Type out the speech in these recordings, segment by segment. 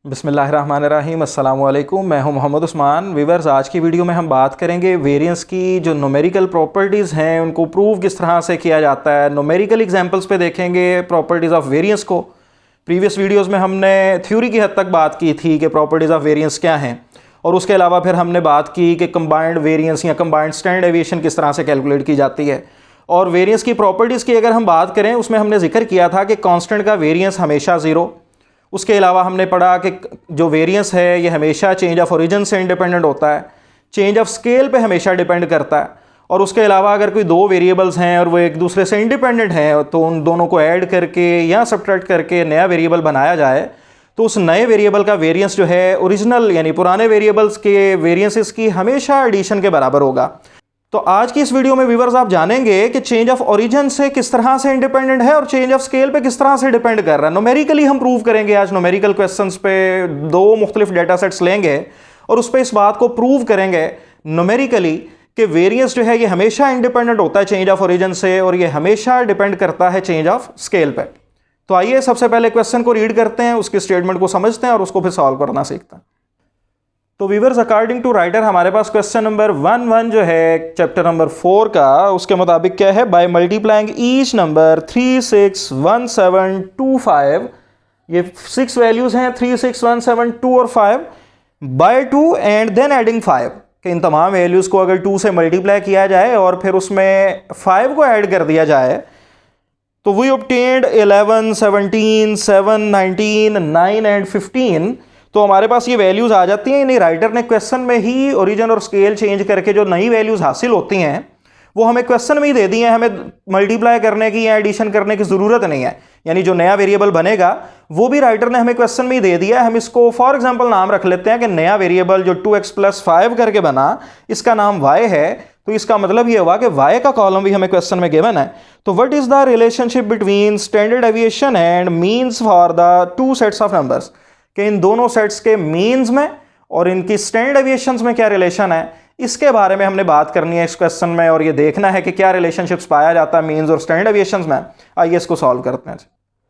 बिस्मिल्लाहिर्रहमानिर्रहीम अस्सलामु अलैकुम। मैं हूं मोहम्मद उस्मान। वीवर्स, आज की वीडियो में हम बात करेंगे वेरिएंस की जो न्यूमेरिकल प्रॉपर्टीज़ हैं उनको प्रूव किस तरह से किया जाता है। न्यूमेरिकल एग्जांपल्स पे देखेंगे प्रॉपर्टीज़ ऑफ वेरिएंस को। प्रीवियस वीडियोस में हमने थ्योरी की हद तक बात की थी कि प्रॉपर्टीज़ ऑफ वेरिएंस क्या हैं, और उसके अलावा फिर हमने बात की कि कंबाइंड वेरिएंस या कंबाइंड स्टैंडर्ड डेविएशन किस तरह से कैलकुलेट की जाती है। और वेरिएंस की प्रॉपर्टीज़ की अगर हम बात करें, उसमें हमने जिक्र किया था कि कांस्टेंट का वेरिएंस हमेशा ज़ीरो। उसके अलावा हमने पढ़ा कि जो वेरिएंस है ये हमेशा चेंज ऑफ ओरिजिन से इंडिपेंडेंट होता है, चेंज ऑफ स्केल पे हमेशा डिपेंड करता है। और उसके अलावा अगर कोई दो वेरिएबल्स हैं और वो एक दूसरे से इंडिपेंडेंट हैं तो उन दोनों को ऐड करके या सब्ट्रैक्ट करके नया वेरिएबल बनाया जाए तो उस नए वेरिएबल का वेरिएंस जो है ओरिजिनल यानी पुराने वेरिएबल्स के वेरिएंसेस की हमेशा एडिशन के बराबर होगा। तो आज की इस वीडियो में व्यूअर्स आप जानेंगे कि चेंज ऑफ ओरिजिन से किस तरह से इंडिपेंडेंट है और चेंज ऑफ स्केल पे किस तरह से डिपेंड कर रहा है। न्यूमेरिकली हम प्रूव करेंगे। आज न्यूमेरिकल क्वेश्चंस पे दो मुख्तलिफ डेटा सेट्स लेंगे और उस पर इस बात को प्रूव करेंगे न्यूमेरिकली कि वेरिएंस जो है ये हमेशा इंडिपेंडेंट होता है चेंज ऑफ ओरिजिन से और ये हमेशा डिपेंड करता है चेंज ऑफ स्केल पे। तो आइए सबसे पहले क्वेश्चन को रीड करते हैं, उसके स्टेटमेंट को समझते हैं और उसको फिर सॉल्व करना सीखते हैं। तो व्यूअर्स, अकॉर्डिंग टू राइटर हमारे पास क्वेश्चन नंबर 1 जो है चैप्टर नंबर 4 का, उसके मुताबिक क्या है, बाय मल्टीप्लाइंग ईच नंबर 3, 6, 1, 7, 2, 5, ये 6 वैल्यूज हैं 3, 6, 1, 7, 2 और 5 बाय 2 एंड देन एडिंग 5 कि इन तमाम वैल्यूज को अगर 2 से मल्टीप्लाई किया जाए और फिर उसमें 5 को ऐड कर दिया जाए तो वी ऑब्टेन्ड 11, 17, 7, 19, 9 एंड 15। तो हमारे पास ये वैल्यूज़ आ जाती हैं। यानी राइटर ने क्वेश्चन में ही ओरिजिन और स्केल चेंज करके जो नई वैल्यूज़ हासिल होती हैं वो हमें क्वेश्चन में ही दे दी हैं, हमें मल्टीप्लाई करने की या एडिशन करने की ज़रूरत नहीं है। यानी जो नया वेरिएबल बनेगा वो भी राइटर ने हमें क्वेश्चन में ही दे दिया है। हम इसको फॉर एग्जाम्पल नाम रख लेते हैं कि नया वेरिएबल जो 2x + 5 करके बना इसका नाम y है। तो इसका मतलब ये हुआ कि y का कॉलम भी हमें क्वेश्चन में गिवन है। तो what is the relationship between standard deviation and means for the two sets of numbers, कि इन दोनों सेट्स के मीन्स में और इनकी स्टैंडर्ड डेविएशंस में क्या रिलेशन है, इसके बारे में हमने बात करनी है इस क्वेश्चन में। और ये देखना है कि क्या रिलेशनशिप्स पाया जाता है मीन्स और स्टैंडर्ड डेविएशंस में। आइए इसको सॉल्व करते हैं।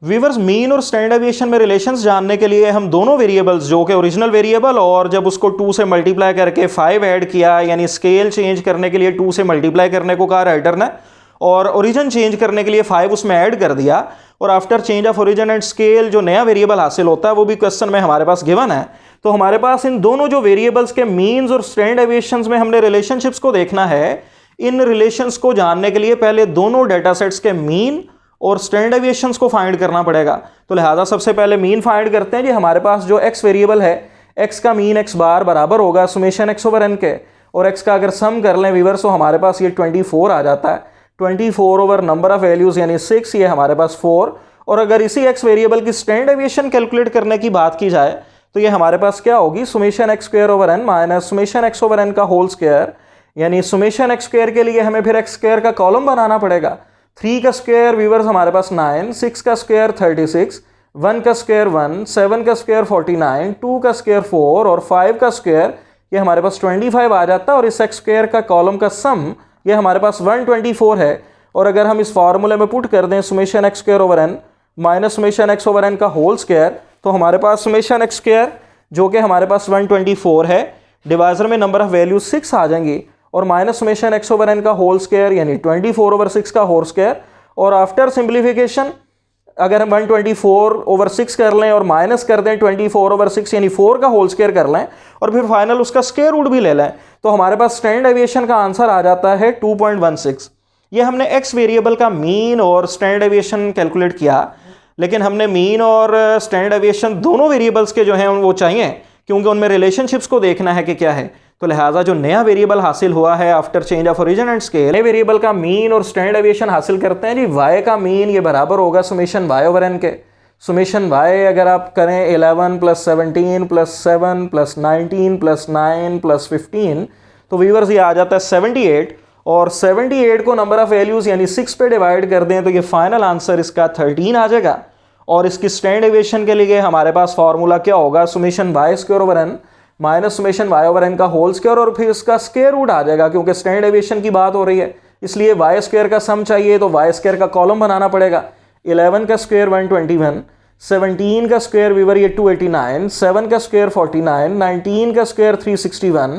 व्यूअर्स, मीन और स्टैंडर्ड डेविएशन में रिलेशंस जानने के लिए हम दोनों वेरिएबल्स जो कि ओरिजिनल वेरिएबल और जब उसको 2 से मल्टीप्लाई करके 5 ऐड किया, यानी स्केल चेंज करने के लिए 2 से मल्टीप्लाई करने को कहा राइटर ने और ओरिजिन चेंज करने के लिए 5 उसमें ऐड कर दिया, और after change of origin and scale जो नया वेरिएबल हासिल होता है वो भी क्वेश्चन में हमारे पास गिवन है। तो हमारे पास इन दोनों जो वेरिएबल्स के मीन्स और स्टैंडर्ड डेविएशंस में हमने रिलेशनशिप्स को देखना है। इन रिलेशंस को जानने के लिए पहले दोनों डेटा सेट्स के मीन और स्टैंडर्ड डेविएशंस को फाइंड करना पड़ेगा। तो लिहाजा सबसे पहले मीन फाइंड करते हैं जी। हमारे पास जो x वेरिएबल है, x का मीन x बार बराबर होगा सुमेशन x/n के, और x का अगर सम कर लें व्यूअर्स तो हमारे पास ये 24 आ जाता है। 24 ओवर नंबर ऑफ वैल्यूज यानी 6, ये हमारे पास 4। और अगर इसी x वेरिएबल की स्टैंडर्ड डेविएशन कैलकुलेट करने की बात की जाए तो ये हमारे पास क्या होगी, summation x² minus summation x/n का होल स्क्वायर। यानी सुमेशन x² के लिए हमें फिर x² का कॉलम बनाना पड़ेगा। 3 का स्क्वायर व्यूअर्स हमारे पास 9, 6 का स्क्वायर 36, 1 का स्क्वायर 1, 7 का स्क्वायर 49, 2 का स्क्वायर 4 और 5 का स्क्वायर ये हमारे पास 25 आ जाता है। और इस x² का कॉलम का सम ये हमारे पास 124 है। और अगर हम इस फार्मूले में पुट कर दें summation x² minus summation x/n का होल स्क्वायर, तो हमारे पास सुमेशन x² जो कि हमारे पास 124 है, डिवाइजर में नंबर ऑफ वैल्यू 6 आ जाएंगी, और माइनस सुमेशन x/n का होल स्क्वायर यानी 24/6 का होल स्क्वायर। और आफ्टर सिंप्लीफिकेशन अगर हम 124/6 कर लें और माइनस कर दें 24/6 यानी 4 का होल स्क्वायर कर लें और फिर फाइनल उसका स्क्वायर रूट भी ले लें, तो हमारे पास स्टैंडर्ड डेविएशन का आंसर आ जाता है 2.16। ये हमने x वेरिएबल का मीन और स्टैंडर्ड डेविएशन कैलकुलेट किया, लेकिन हमने मीन और स्टैंडर्ड डेविएशन दोनों वेरिएबल्स के जो हैं वो चाहिए, क्योंकि उनमें रिलेशनशिप्स को देखना है कि क्या है। तो लिहाजा जो नया वेरिएबल हासिल हुआ है after change of origin and scale, नए वेरिएबल का मीन और स्टैंडर्ड डेविएशन हासिल करते हैं जी। y का मीन ये बराबर होगा सुमेशन y/n के। सुमेशन y अगर आप करें 11 + 17 + 7 + 19 + 9 + 15, तो व्यूअर्स ये आ जाता है 78। और 78 को नंबर ऑफ वैल्यूज यानी 6 पे डिवाइड कर दें तो ये फाइनल आंसर इसका 13 आ जाएगा। और इसकी स्टैंडर्ड डेविएशन के लिए हमारे पास फॉर्मूला क्या होगा, summation y² minus summation y/n का होल स्क्वायर, और फिर इसका स्क्वायर रूट आ जाएगा। क्योंकि स्टैंडर्ड डेविएशन की बात हो रही है इसलिए y² का सम चाहिए, तो y² का कॉलम बनाना पड़ेगा। 11 का स्क्वायर 121, 17 का स्क्वायर वीवर ये 289, 7 का स्क्वायर 49, 19 का स्क्वायर 361,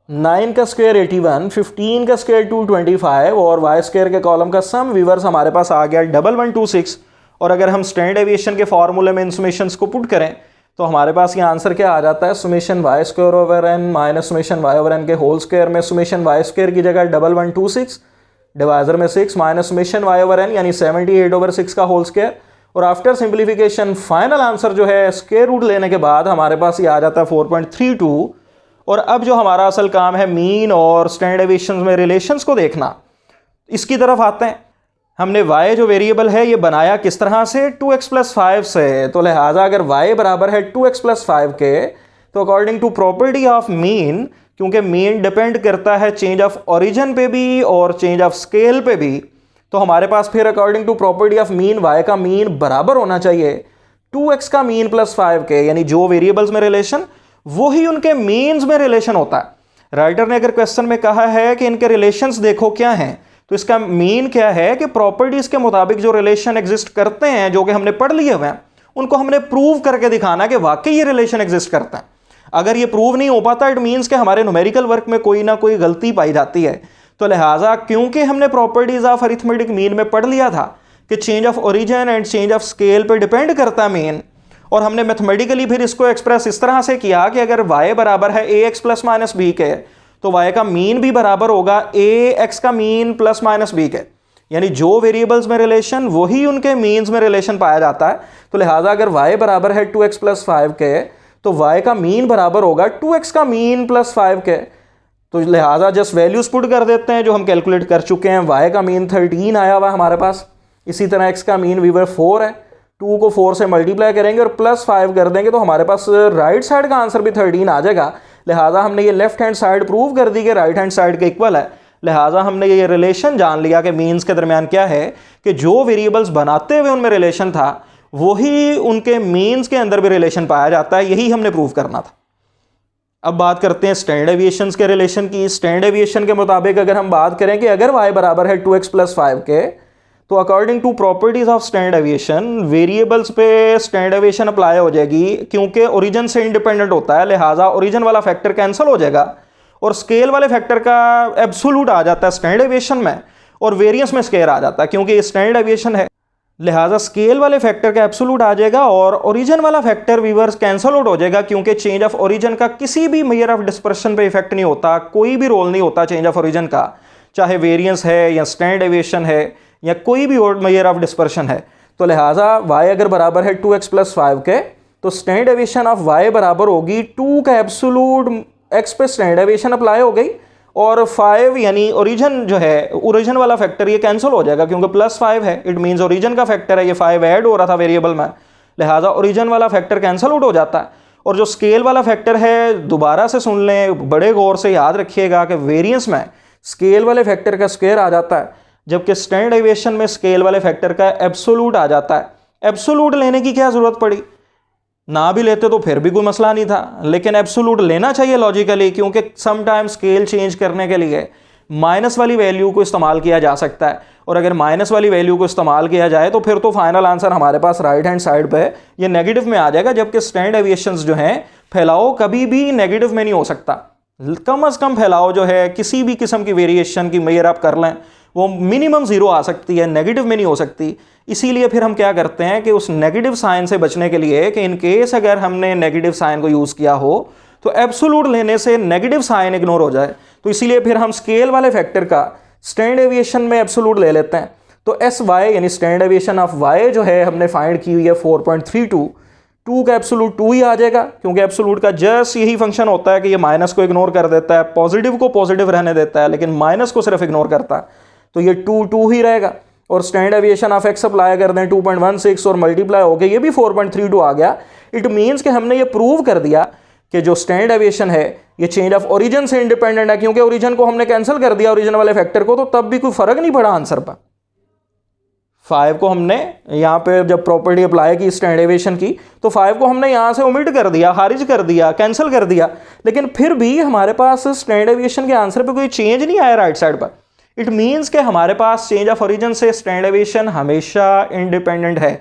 9 का स्क्वायर 81, 15 का स्क्वायर 225 और वाई स्क्वायर के कॉलम का सम वीवर्स हमारे पास आ गया 1126। और अगर हम स्टैंडर्ड एविएशन के फॉर्मूले में इन सुमेशंस को पुट करें तो हमारे पास ये आंसर क्या आ जाता है, summation y square over n minus summation y over n के होल स्क्वायर में सुमेशन वाई स्क्वायर की जगह 1126, डिवाइजर में 6 माइनस सुमेशन वाई ओवर एन यानी 78/6 का होल स्क्वायर। और आफ्टर सिंप्लीफिकेशन फाइनल आंसर जो है स्क्वायर रूट लेने के बाद हमारे पास ये आ जाता है 4.32। और अब जो हमारा असल काम है मीन और स्टैंडर्ड एविएशन में रिलेशंस को देखना, इसकी तरफ आते हैं। हमने y जो वेरिएबल है ये बनाया किस तरह से, 2x + 5 से। तो लिहाजा अगर y बराबर है 2x + 5 के तो according to property of mean, क्योंकि मीन डिपेंड करता है चेंज ऑफ ओरिजिन पे भी और चेंज ऑफ स्केल पे भी, तो हमारे पास फिर according to property of mean y का मीन बराबर होना चाहिए 2x का मीन + 5 के, यानी जो वेरिएबल्स में रिलेशन वही उनके मीन्स में रिलेशन होता है। राइटर ने अगर क्वेश्चन में कहा है कि इनके रिलेशंस देखो क्या हैं, तो इसका मीन क्या है कि प्रॉपर्टीज के मुताबिक जो रिलेशन एग्जिस्ट करते हैं जो कि हमने पढ़ लिए हुए हैं उनको हमने प्रूव करके दिखाना कि वाकई ये रिलेशन एग्जिस्ट करता है। अगर ये प्रूव नहीं हो पाता इट मीन्स कि हमारे न्यूमेरिकल वर्क में कोई ना कोई गलती पाई जाती है। तो लिहाजा क्योंकि हमने प्रॉपर्टीज ऑफ अरिथमेटिक मीन में पढ़ लिया था कि change of origin and change of scale पे डिपेंड करता है मीन, और हमने मैथमेटिकली फिर इसको एक्सप्रेस इस तरह से किया कि अगर y बराबर है ax ± b के तो y का मीन भी बराबर होगा ax का मीन ± b के, यानी जो वेरिएबल्स में रिलेशन वही उनके मीन्स में रिलेशन पाया जाता है। तो लिहाजा अगर y बराबर है 2x + 5 के तो y का मीन बराबर होगा 2x का मीन + 5 के। तो लिहाजा जस्ट वैल्यूज पुट कर देते हैं जो हम कैलकुलेट कर चुके हैं। y का मीन 13 आया हुआ हमारे पास, इसी तरह x का मीन वीवर 4 है, 2 को 4 से मल्टीप्लाई करेंगे और +5 कर देंगे तो हमारे पास राइट साइड का आंसर भी 13 आ जाएगा। लिहाजा हमने ये लेफ्ट हैंड साइड प्रूव कर दी कि राइट हैंड साइड के इक्वल है। लिहाजा हमने ये रिलेशन जान लिया कि मीन्स के दरमियान क्या है कि जो वेरिएबल्स बनाते हुए उनमें रिलेशन था वही उनके मीन्स के अंदर भी रिलेशन पाया जाता है, यही हमने प्रूव करना था। अब बात करते हैं स्टैंडर्ड एविएशन के रिलेशन की। स्टैंडर्ड एविएशन के मुताबिक अगर हम बात करें कि अगर y बराबर है 2x + 5 के तो according to properties of standard deviation variables पे स्टैंडर्ड एविएशन अप्लाई हो जाएगी, क्योंकि ओरिजिन से इंडिपेंडेंट होता है। लिहाजा ओरिजिन वाला फैक्टर कैंसिल हो जाएगा और स्केल वाले फैक्टर का एब्सोल्यूट आ जाता है स्टैंडर्ड एविएशन में, और वेरिएंस में स्केल आ जाता है क्योंकि ये स्टैंडर्ड एविएशन है। लिहाजा स्केल वाले फैक्टर का एब्सोल्यूट आ जाएगा और ओरिजिन वाला फैक्टर वीवर्स कैंसिल आउट हो जाएगा, क्योंकि चेंज ऑफ ओरिजिन का किसी भी मेजर ऑफ डिस्पर्शन पे इफेक्ट नहीं होता, कोई भी रोल नहीं होता चेंज ऑफ ओरिजिन का, चाहे वेरिएंस है या स्टैंडर्ड एविएशन है या कोई भी और मेजर ऑफ डिस्पर्शन है। तो लिहाजा y अगर बराबर है 2x + 5 के तो स्टैंडर्ड एविएशन ऑफ y बराबर होगी 2 का एब्सोल्यूट x पे स्टैंडर्ड एविएशन अप्लाई हो गई और 5 यानी ओरिजिन जो है ओरिजिन वाला फैक्टर ये कैंसिल हो जाएगा क्योंकि +5 है, इट मीन्स ओरिजिन का फैक्टर है, ये 5 ऐड हो रहा था वेरिएबल में, लिहाजा ओरिजिन वाला फैक्टर कैंसिल आउट हो जाता है। और जो स्केल वाला फैक्टर है दोबारा से सुन लें, बड़े गौर से याद रखिएगा कि वेरिएंस में स्केल वाले फैक्टर का स्क्वायर आ जाता है, जबकि स्टैंडर्ड एविएशन में स्केल वाले फैक्टर का एब्सोल्यूट आ जाता है। एब्सोल्यूट लेने की क्या जरूरत पड़ी, ना भी लेते तो फिर भी कोई मसला नहीं था, लेकिन एब्सोल्यूट लेना चाहिए लॉजिकली, क्योंकि समटाइम स्केल चेंज करने के लिए माइनस वाली वैल्यू को इस्तेमाल किया जा सकता है, और अगर माइनस वाली वैल्यू को इस्तेमाल किया जाए तो फिर तो फाइनल आंसर हमारे पास राइट हैंड साइड पे ये नेगेटिव में आ जाएगा, जबकि स्टैंडर्ड एविएशंस जो हैं फैलाव कभी भी नेगेटिव में नहीं हो सकता। कम अज कम फैलाव जो है किसी भी किस्म की वेरिएशन की मेजर आप कर लें वो मिनिमम 0 आ सकती है, नेगेटिव में नहीं हो सकती। इसीलिए फिर हम क्या करते हैं कि उस नेगेटिव साइन से बचने के लिए कि इन केस अगर हमने नेगेटिव साइन को यूज़ किया हो तो एब्सोल्यूट लेने से नेगेटिव साइन इग्नोर हो जाए, तो इसीलिए फिर हम स्केल वाले फैक्टर का स्टैंडर्ड एविएशन में एब्सोल्यूट ले लेते हैं। तो एस वाई यानी स्टैंडर्ड एविएशन ऑफ वाई जो है हमने फाइंड की हुई है 4.32, 2 का एब्सोल्यूट 2 ही आ जाएगा, क्योंकि एब्सोल्यूट का जस्ट यही फंक्शन होता है कि ये माइनस को इग्नोर कर देता है, पॉजिटिव को पॉजिटिव रहने देता है, लेकिन माइनस को सिर्फ इग्नोर करता है, तो ये 2 ही रहेगा। और standard aviation of x apply कर दें 2.16 और मल्टीप्लाई हो गया, ये भी 4.32 आ गया। इट मीन्स कि हमने ये प्रूव कर दिया कि जो स्टैंडर्ड एविएशन है ये चेंज ऑफ ओरिजिन से इंडिपेंडेंट है, क्योंकि ओरिजिन को हमने कैंसिल कर दिया ओरिजिन वाले फैक्टर को, तो तब भी कोई फर्क नहीं पड़ा आंसर पर। 5 को हमने यहाँ पे जब प्रॉपर्टी अप्लाई की स्टैंडर्ड एविएशन की तो 5 को हमने यहाँ से ओमिट कर दिया, खारिज कर दिया, कैंसिल कर दिया, लेकिन फिर भी हमारे पास स्टैंडर्ड एविएशन के आंसर पे कोई चेंज नहीं आया राइट साइड पर। इट मीन्स कि हमारे पास चेंज ऑफ ओरिजिन से स्टैंडर्ड एविएशन हमेशा इंडिपेंडेंट है,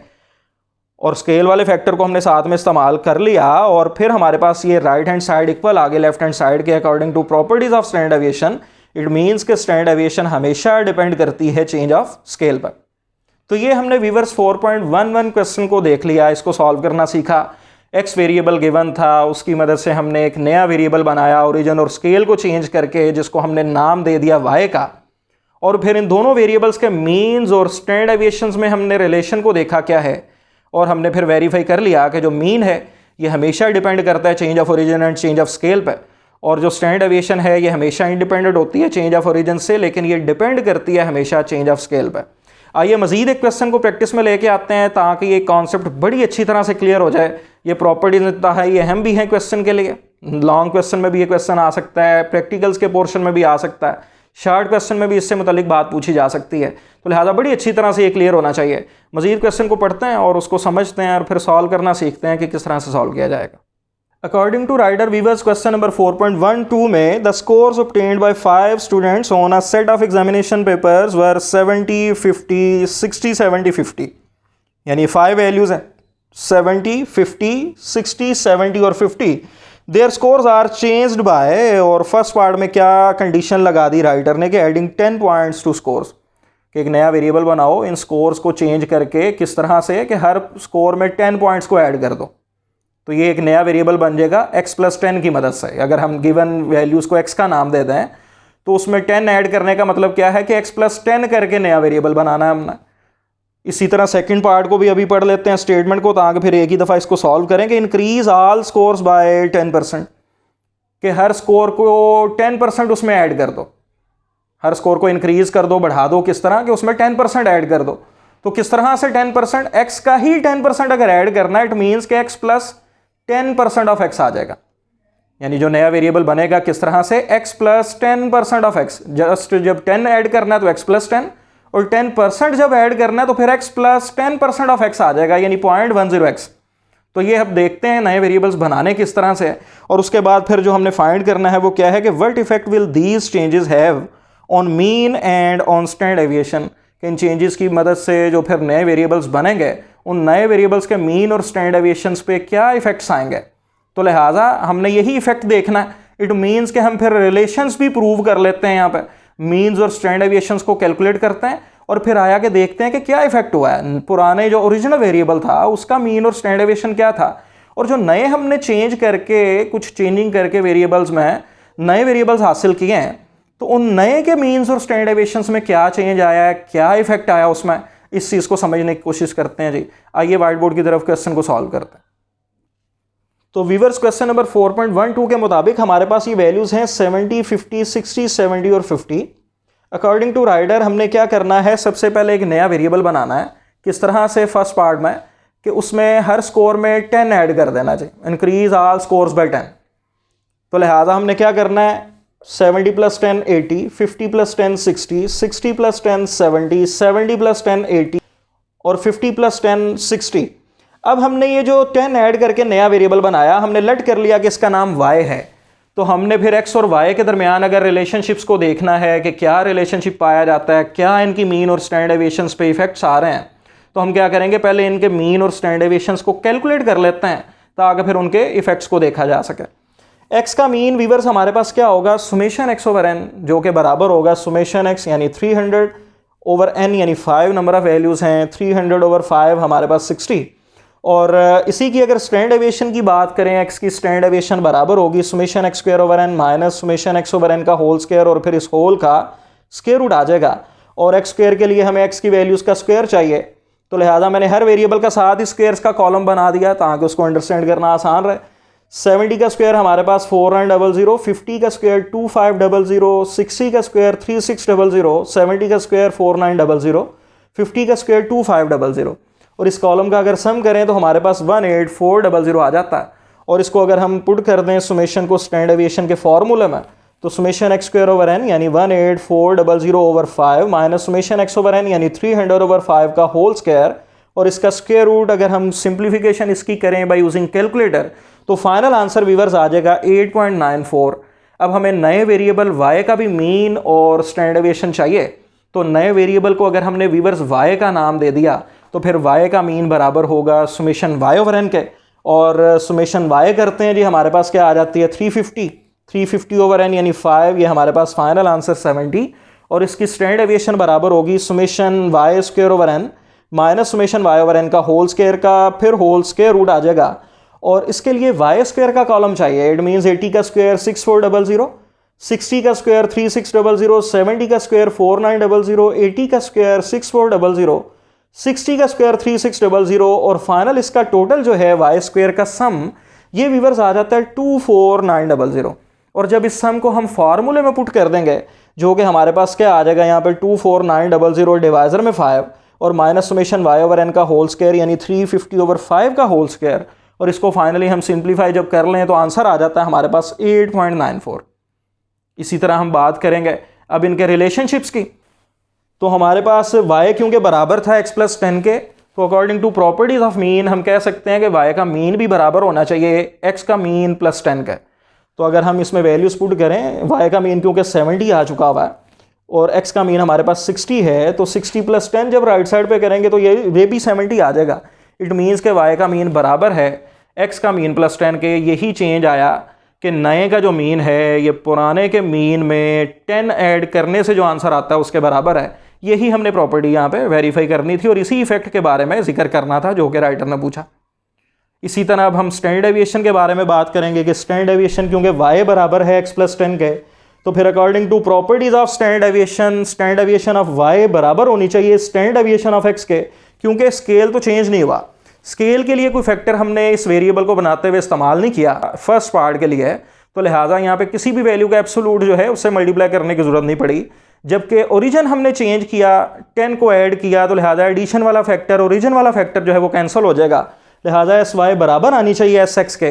और स्केल वाले फैक्टर को हमने साथ में इस्तेमाल कर लिया, और फिर हमारे पास ये राइट हैंड साइड इक्वल आ गया लेफ्ट हैंड साइड के according to properties of standard deviation. It means कि स्टैंडर्ड डेविएशन हमेशा डिपेंड करती है चेंज ऑफ स्केल पर। तो ये हमने व्यूअर्स 4.11 क्वेश्चन को देख लिया, इसको सॉल्व करना सीखा। एक्स वेरिएबल गिवन था, उसकी मदद से हमने एक नया वेरिएबल बनाया ओरिजिन और स्केल को चेंज करके, जिसको हमने नाम दे दिया वाई का। और फिर इन दोनों वेरिएबल्स के मीन्स और स्टैंडर्ड डेविएशंस में हमने रिलेशन को देखा क्या है, और हमने फिर वेरीफाई कर लिया कि जो मीन है ये हमेशा डिपेंड करता है change of origin and change of scale पर, और जो स्टैंडर्ड डेविएशन है ये हमेशा इंडिपेंडेंट होती है चेंज ऑफ ओरिजिन से, लेकिन ये डिपेंड करती है हमेशा चेंज ऑफ स्केल पर। आइए मजीद एक क्वेश्चन को प्रैक्टिस में लेके आते हैं ताकि ये कॉन्सेप्ट बड़ी अच्छी तरह से क्लियर हो जाए। ये प्रॉपर्टीज इतना है, ये अहम भी हैं क्वेश्चन के लिए। लॉन्ग क्वेश्चन में भी ये क्वेश्चन आ सकता है, प्रैक्टिकल्स के पोर्शन में भी आ सकता है, शॉर्ट क्वेश्चन में भी इससे मुतालिक बात पूछी जा सकती है। तो लिहाजा बड़ी अच्छी तरह से ये क्लियर होना चाहिए। मजीद क्वेश्चन को पढ़ते हैं और उसको समझते हैं और फिर सॉल्व करना सीखते हैं कि किस तरह से सॉल्व किया जाएगा। According to Rider Weaver's question number 4.12 में the scores obtained by 5 students on a set of examination papers were 70, 50, 60, 70, 50। यानी 5 वैल्यूज हैं 70, 50, 60, 70 और 50। Their scores are changed by, और फर्स्ट पार्ट में क्या कंडीशन लगा दी राइटर ने कि एडिंग 10 पॉइंट्स टू स्कोर्स, कि एक नया वेरिएबल बनाओ इन स्कोर्स को चेंज करके, किस तरह से कि हर स्कोर में 10 पॉइंट्स को ऐड कर दो। तो ये एक नया वेरिएबल बन जाएगा x + 10 की मदद से। अगर हम गिवन वैल्यूज़ को x का नाम दे दें तो उसमें 10 ऐड करने का मतलब क्या है कि x + 10 करके नया वेरिएबल बनाना है हमने। इसी तरह सेकंड पार्ट को भी अभी पढ़ लेते हैं स्टेटमेंट को, ताकि फिर एक ही दफ़ा इसको सॉल्व करेंगे। इंक्रीज ऑल स्कोर्स बाय 10%, कि हर स्कोर को 10% उसमें ऐड कर दो, हर स्कोर को इंक्रीज कर दो, बढ़ा दो। किस तरह कि उसमें 10% ऐड कर दो। तो किस तरह से 10%? x का ही 10% अगर ऐड करना है, इट मीन्स कि x + 10% ऑफ x आ जाएगा। यानी जो नया वेरिएबल बनेगा किस तरह से, x + 10% ऑफ x। जस्ट जब 10 ऐड करना है तो x + 10, और 10% जब ऐड करना है तो फिर x + 10% ऑफ x आ जाएगा, यानी 0.10x। तो ये अब देखते हैं नए वेरिएबल्स बनाने किस तरह से, और उसके बाद फिर जो हमने फाइंड करना है वो क्या है कि what effect will these changes have on mean and on standard deviation. In changes की मदद से जो फिर नए वेरिएबल्स बनेंगे, उन नए वेरिएबल्स के मीन और स्टैंडर्ड डेविएशंस पे क्या इफेक्ट्स आएंगे। तो लिहाजा हमने यही इफेक्ट देखना है। इट मीन्स कि हम फिर रिलेशंस भी प्रूव कर लेते हैं, यहाँ पे मीन्स और स्टैंडर्ड डेविएशंस को कैलकुलेट करते हैं और फिर आया के देखते हैं कि क्या इफेक्ट हुआ है। पुराने जो ओरिजिनल वेरिएबल था उसका मीन और स्टैंडर्ड डेविएशन क्या था, और जो नए हमने चेंज करके कुछ चेंजिंग करके वेरिएबल्स में नए वेरिएबल्स हासिल किए हैं, तो उन नए के मीन्स और स्टैंडर्ड डेविएशंस में क्या चेंज आया है, क्या इफेक्ट आया उसमें, इस चीज़ को समझने की कोशिश करते हैं जी। आइए व्हाइट बोर्ड की तरफ क्वेश्चन को सॉल्व करते हैं। तो व्यूअर्स क्वेश्चन नंबर 4.12 के मुताबिक हमारे पास ये वैल्यूज़ हैं 70, 50, 60, 70 और 50। अकॉर्डिंग टू राइडर हमने क्या करना है, सबसे पहले एक नया वेरिएबल बनाना है। किस तरह से? फर्स्ट पार्ट में कि उसमें हर स्कोर में 10 ऐड कर देना चाहिए, इंक्रीज ऑल स्कोर्स बाय 10। तो लिहाजा हमने क्या करना है, 70 + 10 80, 50 + 10 60, 60 + 10 70, 70 + 10 80 और 50 + 10 60। अब हमने ये जो 10 ऐड करके नया वेरिएबल बनाया, हमने लेट कर लिया कि इसका नाम y है। तो हमने फिर x और y के दरमियान अगर रिलेशनशिप्स को देखना है कि क्या रिलेशनशिप पाया जाता है, क्या इनकी मीन और स्टैंडर्ड डेविएशंस पे इफेक्ट्स आ रहे हैं, तो हम क्या करेंगे, पहले इनके मीन और स्टैंडर्ड डेविएशंस को कैलकुलेट कर लेते हैं ताकि फिर उनके इफेक्ट्स को देखा जा सके। x का मीन वीवर्स हमारे पास क्या होगा, सुमेशन x ओवर n, जो कि बराबर होगा सुमेशन x यानी 300 ओवर n, यानी 5 नंबर ऑफ वैल्यूज़ हैं, 300 ओवर 5 हमारे पास 60। और इसी की अगर स्टैंडर्ड डेविएशन की बात करें, x की स्टैंडर्ड डेविएशन बराबर होगी summation x² over n minus summation x over n का होल स्क्वायर, और फिर इस होल का स्क्वायर रूट आ जाएगा। और x² के लिए हमें x की वैल्यूज़ का स्क्वायर चाहिए, तो लिहाजा मैंने हर वेरिएबल का साथ ही स्क्वायर्स का कॉलम बना दिया ताकि उसको अंडरस्टैंड करना आसान रहे। 70 का स्क्वायर हमारे पास 4900, 50 का स्क्वायर 2500, 60 का स्क्वायर 3600, 70 का स्क्वायर 4900, 50 का स्क्वायर 2500, और इस कॉलम का अगर सम करें तो हमारे पास 18400 आ जाता है। और इसको अगर हम पुट कर दें सुमेशन को स्टैंडर्ड डेविएशन के फॉर्मूले में, तो सुमेशन x² ओवर n यानी 18400 over 5 minus summation x over n यानी 300 ओवर 5 का होल स्क्वायर, और इसका स्क्वायर रूट अगर हम सिंप्लीफिकेशन इसकी करें बाय यूजिंग कैलकुलेटर, तो फाइनल आंसर वीवर्स आ जाएगा 8.94। अब हमें नए वेरिएबल y का भी मीन और स्टैंडर्ड डेविएशन चाहिए, तो नए वेरिएबल को अगर हमने वीवर्स y का नाम दे दिया तो फिर y का मीन बराबर होगा सुमेशन y ओवर n के, और सुमेशन y करते हैं जी, हमारे पास क्या आ जाती है 350 ओवर n यानी 5, ये हमारे पास फाइनल आंसर 70, और इसकी स्टैंडर्ड डेविएशन बराबर होगी summation y square over n minus summation y over n का होल स्क्वायर का, फिर होल स्क्वायर रूट आ जाएगा, और इसके लिए y स्क्वायर का कॉलम चाहिए। इट मीन्स 80 का स्क्वायर 6400, 60 का स्क्वायर 3600, 70 का स्क्वायर 4900, 80 का स्क्वायर 6400, 60 का स्क्वायर 3600, और फाइनल इसका टोटल जो है y स्क्वायर का सम, ये व्यूअर्स आ जाता है 24900। और जब इस सम को हम फार्मूले में पुट कर देंगे, जो कि हमारे पास क्या आ जाएगा यहाँ पे 24900 डिवाइजर में 5 और minus summation y over n का होल स्क्वायर यानी 350 ओवर 5 का होल स्क्वायर, और इसको फाइनली हम सिंप्लीफाई जब कर लें तो आंसर आ जाता है हमारे पास 8.94। इसी तरह हम बात करेंगे अब इनके रिलेशनशिप्स की। तो हमारे पास y क्योंकि बराबर था x प्लस 10 के, तो according to properties of mean हम कह सकते हैं कि y का मीन भी बराबर होना चाहिए x का मीन प्लस 10 का। तो अगर हम इसमें वैल्यूज पुट करें, y का मीन क्योंकि 70 आ चुका हुआ है और x का मीन हमारे पास 60 है, तो 60 प्लस 10 जब राइट साइड पे करेंगे तो ये भी 70 आ जाएगा। इट मीन्स के y का मीन बराबर है x का मीन प्लस 10 के। यही चेंज आया कि नए का जो मीन है ये पुराने के मीन में 10 ऐड करने से जो आंसर आता है उसके बराबर है। यही हमने प्रॉपर्टी यहाँ पे वेरीफाई करनी थी और इसी इफेक्ट के बारे में जिक्र करना था जो कि राइटर ने पूछा। इसी तरह अब हम स्टैंडर्ड डेविएशन के बारे में बात करेंगे कि स्टैंडर्ड डेविएशन क्योंकि y बराबर है x प्लस 10 के, तो फिर according to properties of standard deviation of y बराबर होनी चाहिए स्टैंडर्ड डेविएशन ऑफ x के, क्योंकि स्केल तो चेंज नहीं हुआ। स्केल के लिए कोई फैक्टर हमने इस वेरिएबल को बनाते हुए इस्तेमाल नहीं किया फर्स्ट पार्ट के लिए, तो लिहाजा यहाँ पे किसी भी वैल्यू का एब्सोल्यूट जो है उससे मल्टीप्लाई करने की जरूरत नहीं पड़ी। जबकि ओरिजिन हमने चेंज किया, 10 को ऐड किया, तो लिहाजा एडिशन वाला फैक्टर, ओरिजिन वाला फैक्टर जो है वो कैंसिल हो जाएगा। लिहाजा एस वाई बराबर आनी चाहिए एस एक्स के,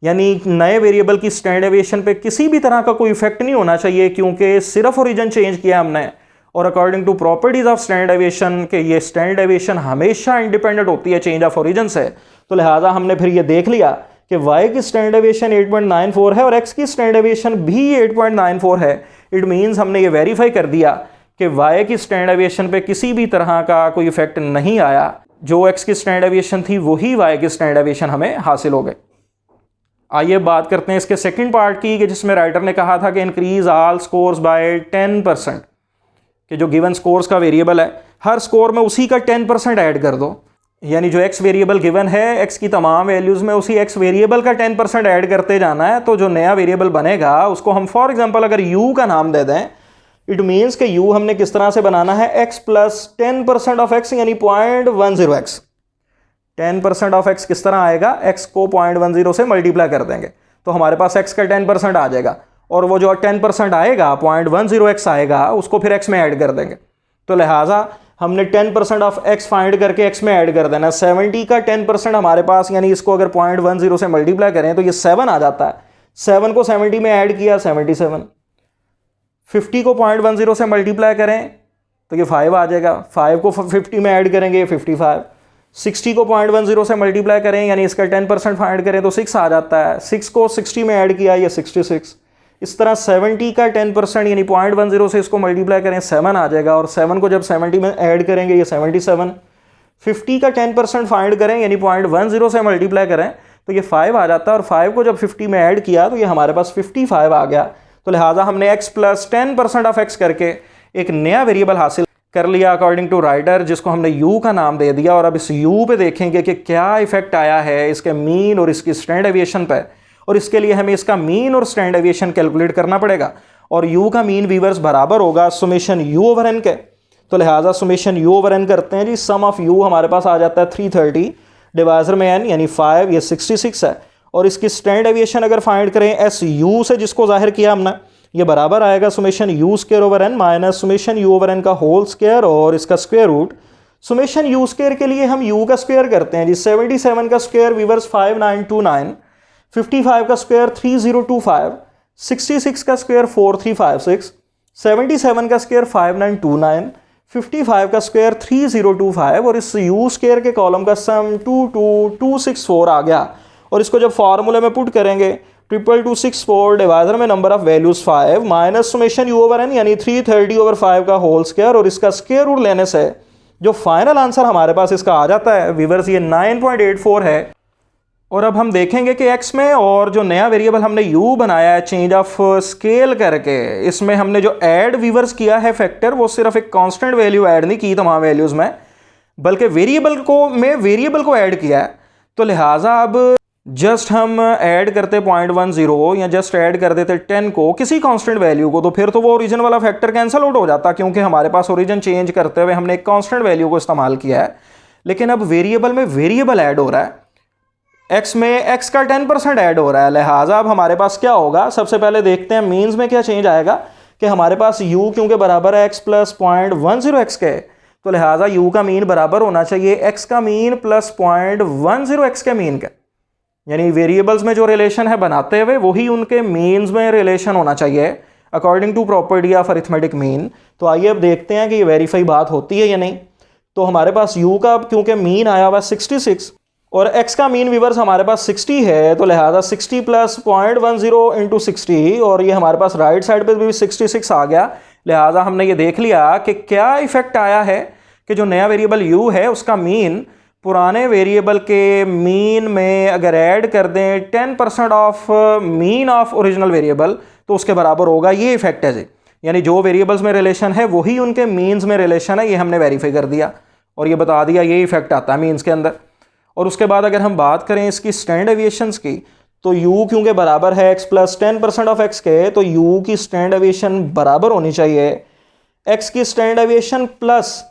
यानी नए वेरिएबल की स्टैंडर्ड डेविएशन पे किसी भी तरह का कोई इफेक्ट नहीं होना चाहिए क्योंकि सिर्फ ओरिजिन चेंज किया हमने। और according to properties of standard deviation के ये स्टैंडर्ड डेविएशन हमेशा इंडिपेंडेंट होती है चेंज ऑफ ओरिजिन से, तो लिहाजा हमने फिर ये देख लिया कि y की स्टैंडर्ड डेविएशन 8.94 है और x की स्टैंडर्ड डेविएशन भी 8.94 है। इट मीन्स हमने ये वेरीफाई कर दिया कि y की स्टैंडर्ड डेविएशन पे किसी भी तरह का कोई इफेक्ट नहीं आया। जो x की स्टैंडर्ड डेविएशन थी वही y की स्टैंडर्ड डेविएशन हमें हासिल हो गए। आइए बात करते हैं इसके सेकंड पार्ट की, कि जिसमें राइटर ने कहा था कि इंक्रीज ऑल स्कोर्स बाय 10%, कि जो गिवन स्कोर्स का वेरिएबल है हर स्कोर में उसी का 10% ऐड कर दो, यानी जो x वेरिएबल गिवन है x की तमाम वैल्यूज में उसी x वेरिएबल का 10% ऐड करते जाना है। तो जो नया वेरिएबल बनेगा उसको हम फॉर एग्जांपल अगर u का नाम दे दें, इट मीन्स कि u हमने किस तरह से बनाना है x प्लस 10% ऑफ x यानी 0.10x। 10% ऑफ x किस तरह आएगा, x को 0.10 से मल्टीप्लाई कर देंगे तो हमारे पास x का 10% आ जाएगा, और वो जो 10% आएगा 0.10x आएगा उसको फिर x में ऐड कर देंगे। तो लिहाजा हमने 10% ऑफ x फाइंड करके x में ऐड कर देना। 70 का 10% हमारे पास, यानी इसको अगर 0.10 से मल्टीप्लाई करें तो ये 7 आ जाता है। 7 को 70 में ऐड किया 77। 50 को 0.10 से मल्टीप्लाई करें तो ये 5 आ जाएगा। 5 को 50 में ऐड करेंगे 55। 60 को 0.10 से मल्टीप्लाई करें यानी इसका 10% फाइंड करें तो 6 आ जाता है। 6 को 60 में ऐड किया ये 66। इस तरह 70 का 10% यानी 0.10 से इसको मल्टीप्लाई करें 7 आ जाएगा, और 7 को जब 70 में ऐड करेंगे ये 77। 50 का 10% फाइंड करें यानी 0.10 से मल्टीप्लाई करें तो ये 5 आ जाता है, और 5 को जब 50 में ऐड किया तो ये हमारे पास 55 आ गया। तो लिहाजा हमने x प्लस 10% ऑफ x करके एक नया वेरिएबल हासिल कर लिया अकॉर्डिंग टू राइटर, जिसको हमने u का नाम दे दिया। और अब इस u पे देखेंगे कि क्या इफेक्ट आया है इसके मीन और इसकी स्टैंडर्ड डेविएशन पे, और इसके लिए हमें इसका मीन और स्टैंडर्ड डेविएशन कैलकुलेट करना पड़ेगा। और u का मीन वीवर्स बराबर होगा सुमेशन u ओवर n के। तो लिहाजा सुमेशन u ओवर n करते हैं जी। सम ऑफ u हमारे पास आ जाता है 330 डिवाइजर में n यानी 5, ये 66 है। और इसकी स्टैंडर्ड डेविएशन अगर फाइंड करें एस यू से जिसको जाहिर किया हमने, ये बराबर आएगा summation u square over n minus summation u over n का होल स्क्वायर और इसका square root. Summation u square के लिए हम u का स्क्वायर करते हैं जी। 77 का स्क्वायर वीवर्स 5929, 55 का स्क्वायर 3025, 66 का स्क्वायर 4356, 77 का स्क्वायर 5929, 55 का स्क्वायर 3025, और इस u स्क्वायर के कॉलम का सम 22264 आ गया। और इसको जब फार्मूले में पुट करेंगे 22264 डिवाइजर में number of values 5 minus summation u over n यानी 330 ओवर 5 का होल स्क्वायर और इसका स्क्वायर रूट लेने से जो फाइनल आंसर हमारे पास इसका आ जाता है व्यूअर्स ये 9.84 है। और अब हम देखेंगे कि x में और जो नया वेरिएबल हमने u बनाया है चेंज ऑफ स्केल करके, इसमें हमने जो ऐड व्यूअर्स किया है फैक्टर, वो सिर्फ एक कांस्टेंट वैल्यू ऐड नहीं की तमाम वैल्यूज़ में, बल्कि वेरिएबल को ऐड किया है। तो लिहाजा अब जस्ट हम ऐड करते 0.10 या जस्ट ऐड कर देते 10 को किसी कांस्टेंट वैल्यू को, तो फिर तो वो ओरिजिन वाला फैक्टर कैंसिल आउट हो जाता, क्योंकि हमारे पास ओरिजिन चेंज करते हुए हमने एक कांस्टेंट वैल्यू को इस्तेमाल किया है। लेकिन अब वेरिएबल में वेरिएबल ऐड हो रहा है, x में x का 10% ऐड हो रहा है। लिहाजा अब हमारे पास क्या होगा, सबसे पहले देखते हैं मीन्स में क्या चेंज आएगा कि हमारे पास u क्योंकि बराबर है x प्लस 0.10x के, तो लिहाजा u का मीन बराबर होना चाहिए x का मीन प्लस 0.10x के मीन का, यानी वेरिएबल्स में जो रिलेशन है बनाते हुए वही उनके मीन्स में रिलेशन होना चाहिए according to property of arithmetic mean. तो आइए अब देखते हैं कि ये वेरीफाई बात होती है या नहीं। तो हमारे पास u का क्योंकि मीन आया हुआ 66 और x का मीन व्यूअर्स हमारे पास 60 है, तो लिहाजा 60 प्लस 0.10 इंटू 60, और ये हमारे पास राइट साइड पे भी 66 आ गया। लिहाजा हमने ये देख लिया कि क्या इफेक्ट आया है कि जो नया वेरिएबल u है उसका मीन पुराने वेरिएबल के मीन में अगर ऐड कर दें 10% of mean of original variable तो उसके बराबर होगा। ये इफेक्ट है जी, यानी जो वेरिएबल्स में रिलेशन है वही उनके मीन्स में रिलेशन है, ये हमने वेरीफाई कर दिया और ये बता दिया ये इफेक्ट आता है मीन्स के अंदर। और उसके बाद अगर हम बात करें इसकी स्टैंडर्ड डेविएशंस की, तो u क्योंकि बराबर है x प्लस 10% ऑफ x के, तो u की स्टैंडर्ड डेविएशन बराबर होनी चाहिए x की स्टैंडर्ड डेविएशन प्लस,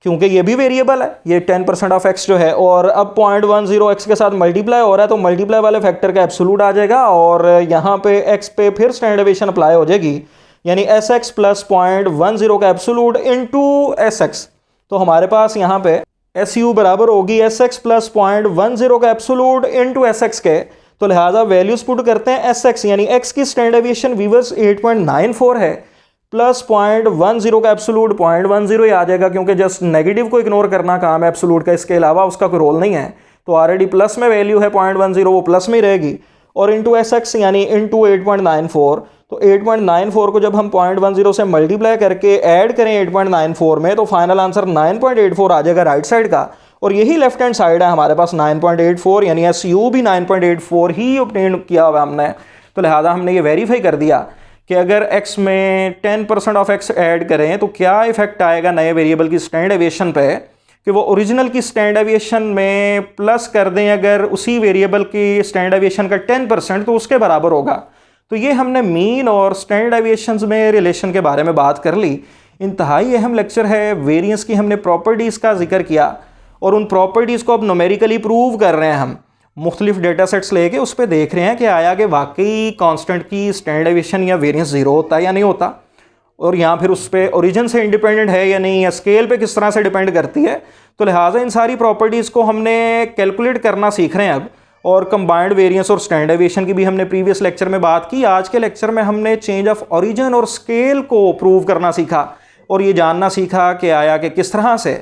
क्योंकि ये भी वेरिएबल है, ये 10% ऑफ x जो है, और अब 0.10 x के साथ मल्टीप्लाई हो रहा है तो मल्टीप्लाई वाले फैक्टर का एब्सोल्यूट आ जाएगा और यहाँ पे x पे फिर स्टैंडर्ड डेविएशन अप्लाई हो जाएगी, यानी sx प्लस 0.10 का एब्सोल्यूट इनटू sx। तो हमारे पास यहाँ पे su बराबर होगी sx प्लस 0.10 का एब्सोल्यूट इनटू sx के। तो लिहाजा वैल्यूज पुट करते हैं sx, यानी x की स्टैंडर्ड डेविएशन व्यूअर्स 8.94 है प्लस 0.10 का एब्सोल्यूट 0.10 ही आ जाएगा, क्योंकि जस्ट नेगेटिव को इग्नोर करना काम है एब्सोल्यूट का, इसके अलावा उसका कोई रोल नहीं है। तो ऑलरेडी प्लस में वैल्यू है 0.10, वो प्लस में ही रहेगी, और इंटू sx यानी इंटू 8.94। तो 8.94 को जब हम 0.10 से मल्टीप्लाई करके ऐड करें 8.94 में, तो फाइनल आंसर 9.84 आ जाएगा राइट साइड का, और यही लेफ्ट हैंड साइड है हमारे पास 9.84, यानी su भी 9.84 ही ऑब्टेन किया हुआ हमने। तो लिहाजा हमने ये वेरीफाई कर दिया कि अगर x में 10% ऑफ x ऐड करें तो क्या इफेक्ट आएगा नए वेरिएबल की स्टैंडर्ड डेविएशन पे, कि वो ओरिजिनल की स्टैंडर्ड डेविएशन में प्लस कर दें अगर उसी वेरिएबल की स्टैंडर्ड डेविएशन का 10%, तो उसके बराबर होगा। तो ये हमने मीन और स्टैंडर्ड डेविएशंस में रिलेशन के बारे में बात कर ली। इंतहाई अहम लेक्चर है, वेरिएंस की हमने प्रॉपर्टीज़ का जिक्र किया और उन प्रॉपर्टीज़ को अब न्यूमेरिकली प्रूव कर रहे हैं हम, मुख्तलिफ डेटा सेट्स लेके उस पर देख रहे हैं कि आया कि वाकई कांस्टेंट की स्टैंडर्ड डेविएशन या वेरिएंस ज़ीरो होता है या नहीं होता, और यहाँ फिर उस पर ओरिजिन से इंडिपेंडेंट है या नहीं, या स्केल पे किस तरह से डिपेंड करती है। तो लिहाजा इन सारी प्रॉपर्टीज़ को हमने कैलकुलेट करना सीख रहे हैं अब, और कंबाइंड वेरिएंस और स्टैंडर्ड डेविएशन की भी हमने प्रीवियस लेक्चर में बात की। आज के लेक्चर में हमने चेंज ऑफ ओरिजिन और स्केल को प्रूव करना सीखा और ये जानना सीखा कि आया कि किस तरह से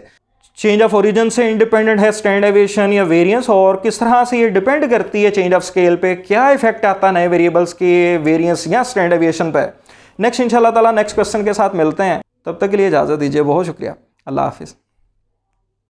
चेंज ऑफ ओरिजिन से इंडिपेंडेंट है स्टैंडर्ड डेविएशन या वेरिएंस, और किस तरह से ये डिपेंड करती है चेंज ऑफ स्केल पे, क्या इफेक्ट आता है नए वेरिएबल्स के वेरिएंस या स्टैंडर्ड डेविएशन पे। नेक्स्ट इंशाल्लाह ताला नेक्स्ट क्वेश्चन के साथ मिलते हैं, तब तक के लिए इजाज़त दीजिए, बहुत शुक्रिया, अल्लाह हाफिज़।